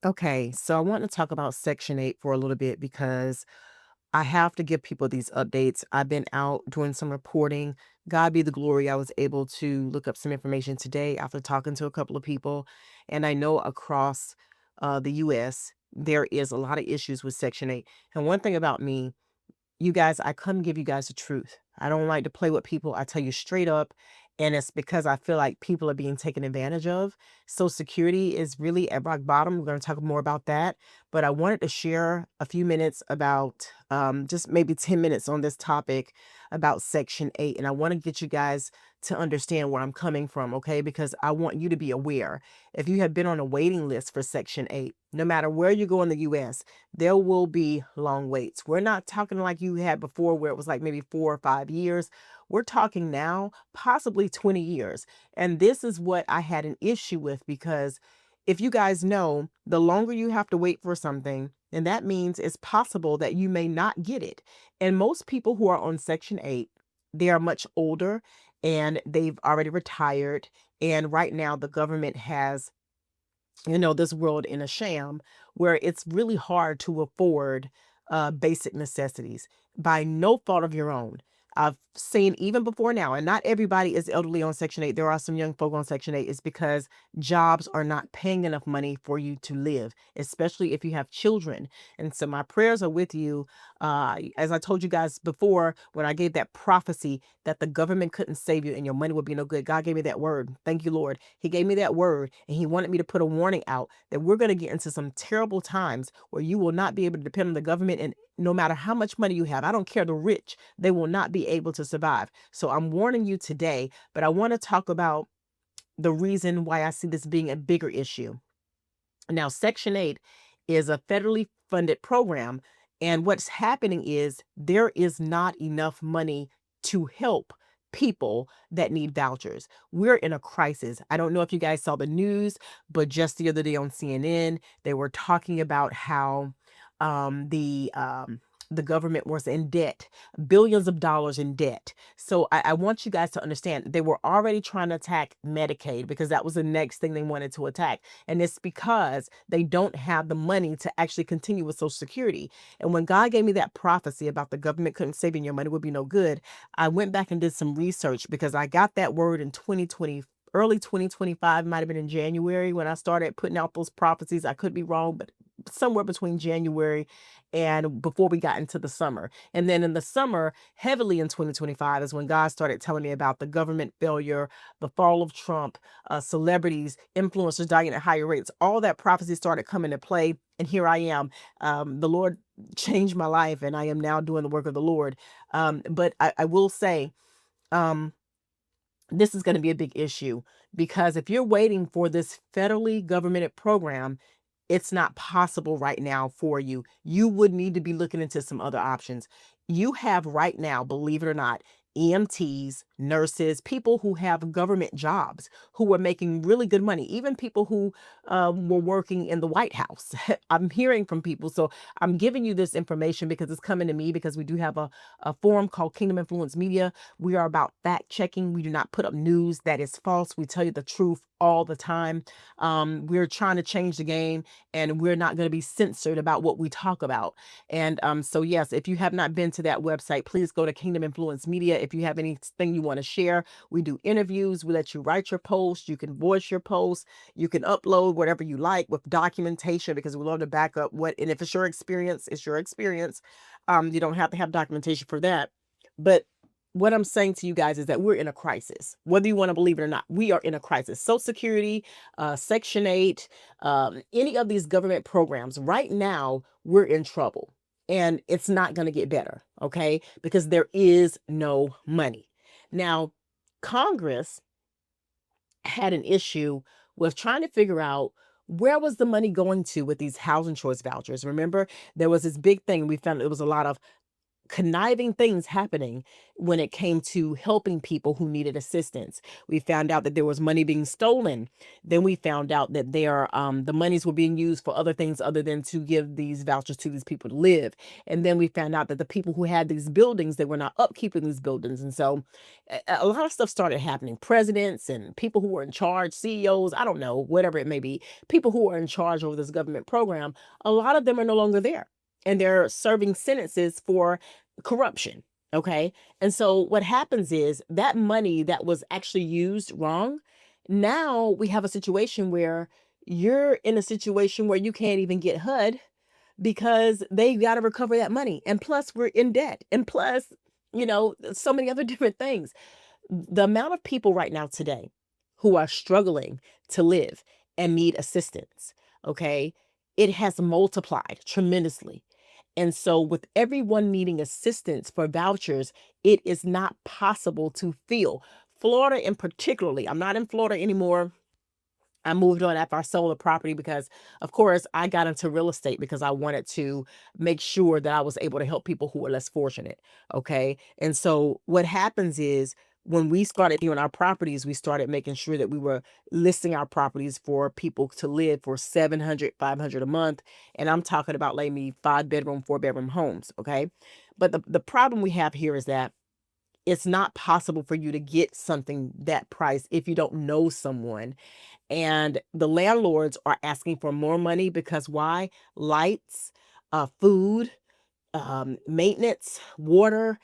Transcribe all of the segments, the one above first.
Okay, so I want to talk about Section 8 for a little bit because I have to give people these updates. I've been out doing some reporting. God be the glory. I was able to look up some information today after talking to a couple of people. And I know across the US, there is a lot of issues with Section 8. And one thing about me, you guys, I come give you guys the truth. I don't like to play with people. I tell you straight up. And it's because I feel like people are being taken advantage of. Social Security is really at rock bottom. We're going to talk more about that. But I wanted to share a few minutes about just maybe 10 minutes on this topic about Section 8. And I want to get you guys to understand where I'm coming from, okay? Because I want you to be aware. If you have been on a waiting list for Section 8, no matter where you go in the US, there will be long waits. We're not talking like you had before where it was like maybe 4 or 5 years. We're talking now, possibly 20 years. And this is what I had an issue with because if you guys know, the longer you have to wait for something, and that means it's possible that you may not get it. And most people who are on Section 8, they are much older and they've already retired. And right now, the government has this world in a sham where it's really hard to afford basic necessities by no fault of your own. I've seen even before now, and not everybody is elderly on Section 8. There are some young folk on Section 8. It's because jobs are not paying enough money for you to live, especially if you have children. And so my prayers are with you. As I told you guys before, when I gave that prophecy that the government couldn't save you and your money would be no good, God gave me that word. Thank you, Lord. He gave me that word and he wanted me to put a warning out that we're going to get into some terrible times where you will not be able to depend on the government. And no matter how much money you have, I don't care the rich, they will not be able to survive. So I'm warning you today, but I want to talk about the reason why I see this being a bigger issue. Now, Section 8 is a federally funded program, and what's happening is there is not enough money to help people that need vouchers. We're in a crisis. I don't know if you guys saw the news, but just the other day on CNN, they were talking about how um, the um, the government was in debt, billions of dollars in debt. So I want you guys to understand they were already trying to attack Medicaid because that was the next thing they wanted to attack. And it's because they don't have the money to actually continue with Social Security. And when God gave me that prophecy about the government couldn't save you and your money would be no good, I went back and did some research because I got that word in 2020. Early 2025, might have been in January when I started putting out those prophecies. I could be wrong, but somewhere between January and before we got into the summer. And then in the summer, heavily in 2025, is when God started telling me about the government failure, the fall of Trump, celebrities, influencers dying at higher rates. All that prophecy started coming to play. And here I am. The Lord changed my life, and I am now doing the work of the Lord. But I will say, um, this is going to be a big issue because if you're waiting for this federally governmented program, it's not possible right now for you. You would need to be looking into some other options. You have right now, believe it or not, EMTs, nurses, people who have government jobs who are making really good money, even people who were working in the White House. I'm hearing from people. So I'm giving you this information because it's coming to me because we do have a forum called Kingdom Influence Media. We are about fact checking. We do not put up news that is false. We tell you the truth all the time. We're trying to change the game and we're not going to be censored about what we talk about. And so, yes, if you have not been to that website, please go to Kingdom Influence Media. If you have anything you want to share, we do interviews. We let you write your post. You can voice your post. You can upload whatever you like with documentation because we love to back up what, and if it's your experience, it's your experience. You don't have to have documentation for that. But what I'm saying to you guys is that we're in a crisis. Whether you want to believe it or not, we are in a crisis. Social Security, Section 8, any of these government programs, right now, we're in trouble. And it's not going to get better, okay? Because there is no money. Now, Congress had an issue with trying to figure out where was the money going to with these housing choice vouchers. Remember, there was this big thing we found it was a lot of conniving things happening when it came to helping people who needed assistance. We found out that there was money being stolen. Then we found out that the monies were being used for other things other than to give these vouchers to these people to live. And then we found out that the people who had these buildings, they were not upkeeping these buildings. And so a lot of stuff started happening. Presidents and people who were in charge, CEOs, I don't know, whatever it may be, people who are in charge over this government program, a lot of them are no longer there. And they're serving sentences for corruption. Okay. And so what happens is that money that was actually used wrong, now we have a situation where you're in a situation where you can't even get HUD because they got to recover that money. And plus, we're in debt. And plus, so many other different things. The amount of people right now today who are struggling to live and need assistance, okay, it has multiplied tremendously. And so, with everyone needing assistance for vouchers, it is not possible to fill. Florida, in particularly, I'm not in Florida anymore. I moved on after I sold a property because, of course, I got into real estate because I wanted to make sure that I was able to help people who were less fortunate. Okay. And so, what happens is when we started doing our properties, we started making sure that we were listing our properties for people to live for 700, 500 a month. And I'm talking about like me 5 bedroom, 4 bedroom homes. Okay. But the problem we have here is that it's not possible for you to get something that price if you don't know someone, and the landlords are asking for more money because why? Lights, food, maintenance, water,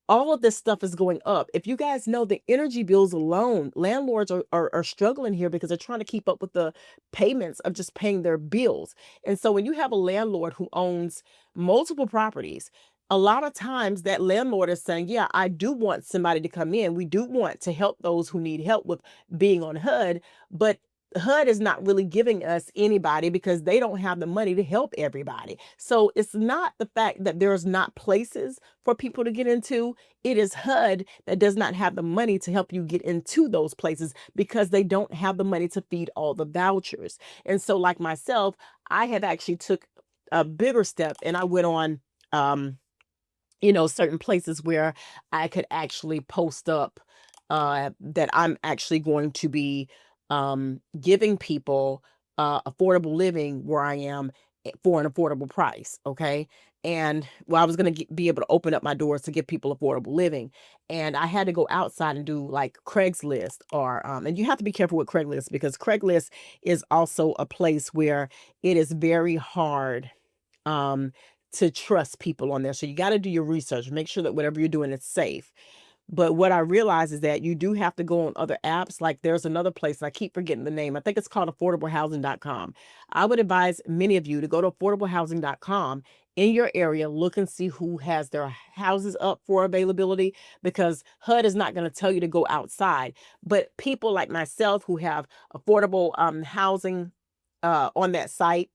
all of this stuff is going up. If you guys know the energy bills alone, landlords are struggling here because they're trying to keep up with the payments of just paying their bills. And so when you have a landlord who owns multiple properties, a lot of times that landlord is saying, yeah, I do want somebody to come in. We do want to help those who need help with being on HUD, but HUD is not really giving us anybody because they don't have the money to help everybody. So it's not the fact that there's not places for people to get into. It is HUD that does not have the money to help you get into those places because they don't have the money to feed all the vouchers. And so like myself, I have actually took a bigger step and I went on certain places where I could actually post up that I'm actually going to be giving people affordable living where I am for an affordable price. Okay. And well, I was going to be able to open up my doors to give people affordable living. And I had to go outside and do like Craigslist and you have to be careful with Craigslist because Craigslist is also a place where it is very hard um, to trust people on there. So you got to do your research, make sure that whatever you're doing is safe. But what I realize is that you do have to go on other apps. Like there's another place, I keep forgetting the name. I think it's called affordablehousing.com. I would advise many of you to go to affordablehousing.com in your area, look and see who has their houses up for availability because HUD is not going to tell you to go outside. But people like myself who have affordable housing on that site,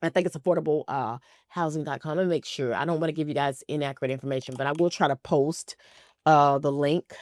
I think it's affordable housing.com. Let me make sure. I don't want to give you guys inaccurate information, but I will try to post the link.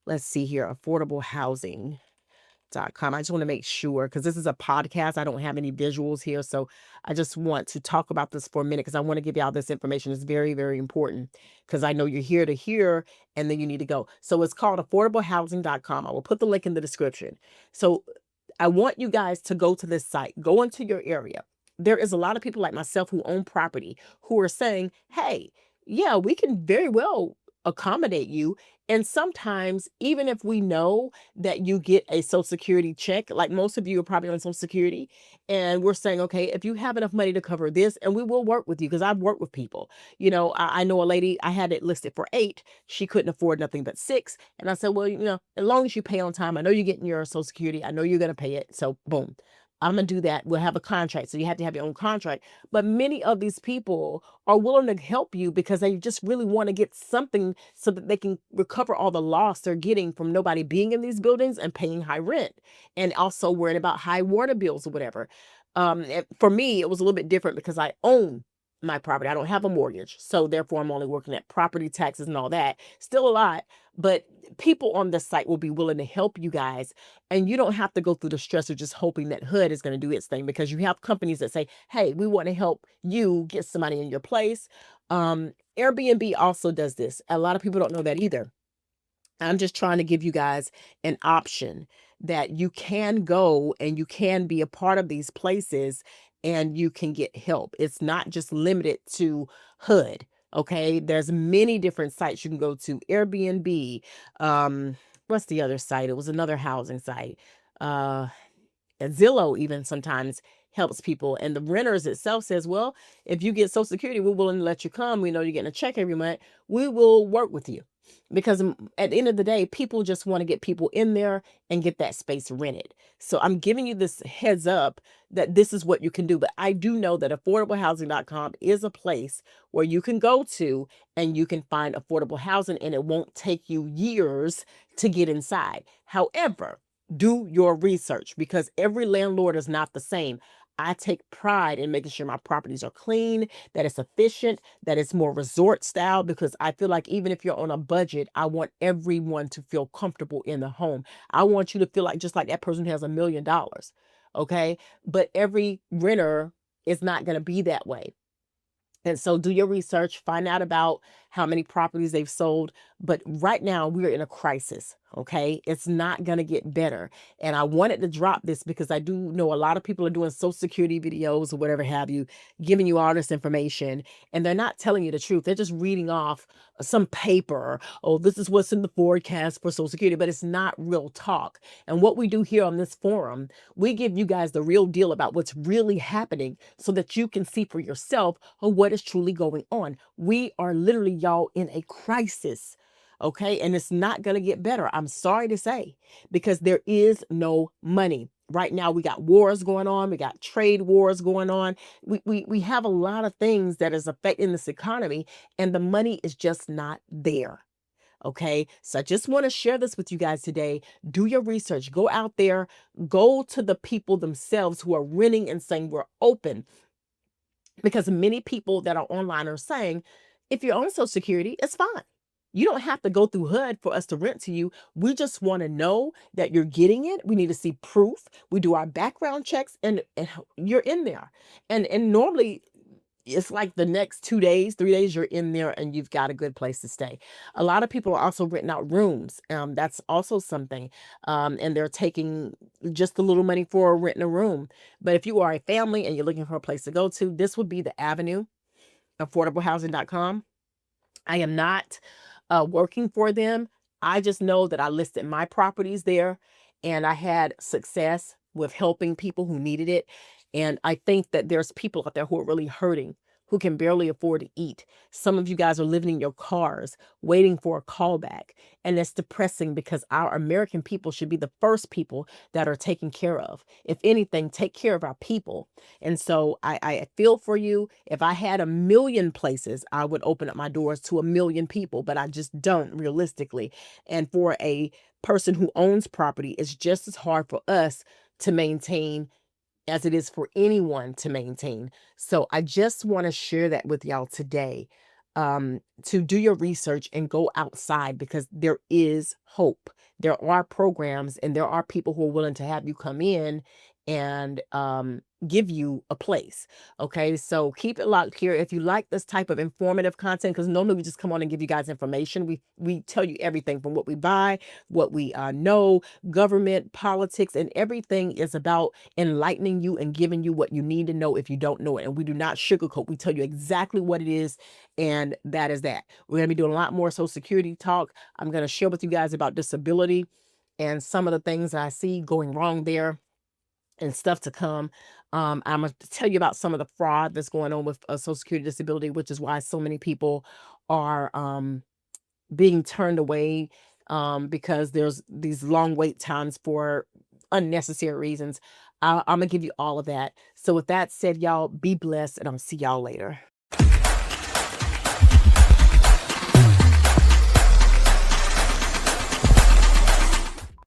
Let's see here, affordablehousing.com. I just want to make sure because this is a podcast. I don't have any visuals here. So I just want to talk about this for a minute because I want to give you all this information. It's very, very important because I know you're here to hear and then you need to go. So it's called affordablehousing.com. I will put the link in the description. So I want you guys to go to this site, go into your area. There is a lot of people like myself who own property who are saying, hey, yeah, we can very well accommodate you. And sometimes, even if we know that you get a Social Security check, like most of you are probably on Social Security, and we're saying, okay, if you have enough money to cover this, and we will work with you, because I've worked with people. I know a lady, I had it listed for 8. She couldn't afford nothing but 6. And I said, well, as long as you pay on time, I know you're getting your Social Security. I know you're going to pay it. So boom. I'm going to do that. We'll have a contract. So you have to have your own contract. But many of these people are willing to help you because they just really want to get something so that they can recover all the loss they're getting from nobody being in these buildings and paying high rent and also worrying about high water bills or whatever. For me, it was a little bit different because I own my property. I don't have a mortgage. So therefore, I'm only working at property taxes and all that. Still a lot, but people on the site will be willing to help you guys. And you don't have to go through the stress of just hoping that HUD is going to do its thing because you have companies that say, hey, we want to help you get some money in your place. Airbnb also does this. A lot of people don't know that either. I'm just trying to give you guys an option that you can go and you can be a part of these places and you can get help. It's not just limited to HUD. Okay. There's many different sites you can go to. Airbnb. What's the other site? It was another housing site. Uh and Zillow even sometimes helps people. And the renters itself says, well, if you get Social Security, we're willing to let you come. We know you're getting a check every month. We will work with you. Because at the end of the day, people just want to get people in there and get that space rented. So I'm giving you this heads up that this is what you can do. But I do know that affordablehousing.com is a place where you can go to and you can find affordable housing, and it won't take you years to get inside. However, do your research, because every landlord is not the same. I take pride in making sure my properties are clean, that it's efficient, that it's more resort style, because I feel like even if you're on a budget, I want everyone to feel comfortable in the home. I want you to feel like just like that person who has $1 million. Okay. But every renter is not going to be that way. And so do your research, find out about how many properties they've sold. But right now we're in a crisis. Okay. It's not going to get better. And I wanted to drop this because I do know a lot of people are doing Social Security videos or whatever have you, giving you all this information, and they're not telling you the truth. They're just reading off some paper. Oh, this is what's in the forecast for Social Security, but it's not real talk. And what we do here on this forum, we give you guys the real deal about what's really happening so that you can see for yourself what is truly going on. We are literally, y'all, in a crisis. Okay. And it's not going to get better. I'm sorry to say, because there is no money. Right now, we got wars going on. We got trade wars going on. We have a lot of things that is affecting this economy, and the money is just not there. Okay. So I just want to share this with you guys today. Do your research. Go out there, go to the people themselves who are renting and saying we're open, because many people that are online are saying, if you're on Social Security, it's fine. You don't have to go through HUD for us to rent to you. We just want to know that you're getting it. We need to see proof. We do our background checks, and you're in there. And normally it's like the next 2 days, 3 days, you're in there and you've got a good place to stay. A lot of people are also renting out rooms. That's also something. And they're taking just a little money for renting a room. But if you are a family and you're looking for a place to go to, this would be the avenue, affordablehousing.com. I am not working for them. I just know that I listed my properties there and I had success with helping people who needed it. And I think that there's people out there who are really hurting, who can barely afford to eat. Some of you guys are living in your cars waiting for a callback. And it's depressing, because our American people should be the first people that are taken care of. If anything, take care of our people. And so I feel for you. If I had 1 million places, I would open up my doors to 1 million people, but I just don't, realistically. And for a person who owns property, it's just as hard for us to maintain as it is for anyone to maintain. So I just want to share that with y'all today, to do your research and go outside, because there is hope. There are programs and there are people who are willing to have you come in and give you a place. Okay, so keep it locked here. If you like this type of informative content, because normally we just come on and give you guys information. We tell you everything from what we buy, what we know, government, politics, and everything is about enlightening you and giving you what you need to know if you don't know it. And we do not sugarcoat. We tell you exactly what it is, and that is that. We're going to be doing a lot more Social Security talk. I'm going to share with you guys about disability and some of the things I see going wrong there and stuff to come. I'm going to tell you about some of the fraud that's going on with Social Security disability, which is why so many people are being turned away, because there's these long wait times for unnecessary reasons. I'm going to give you all of that. So with that said, y'all be blessed, and I'll see y'all later.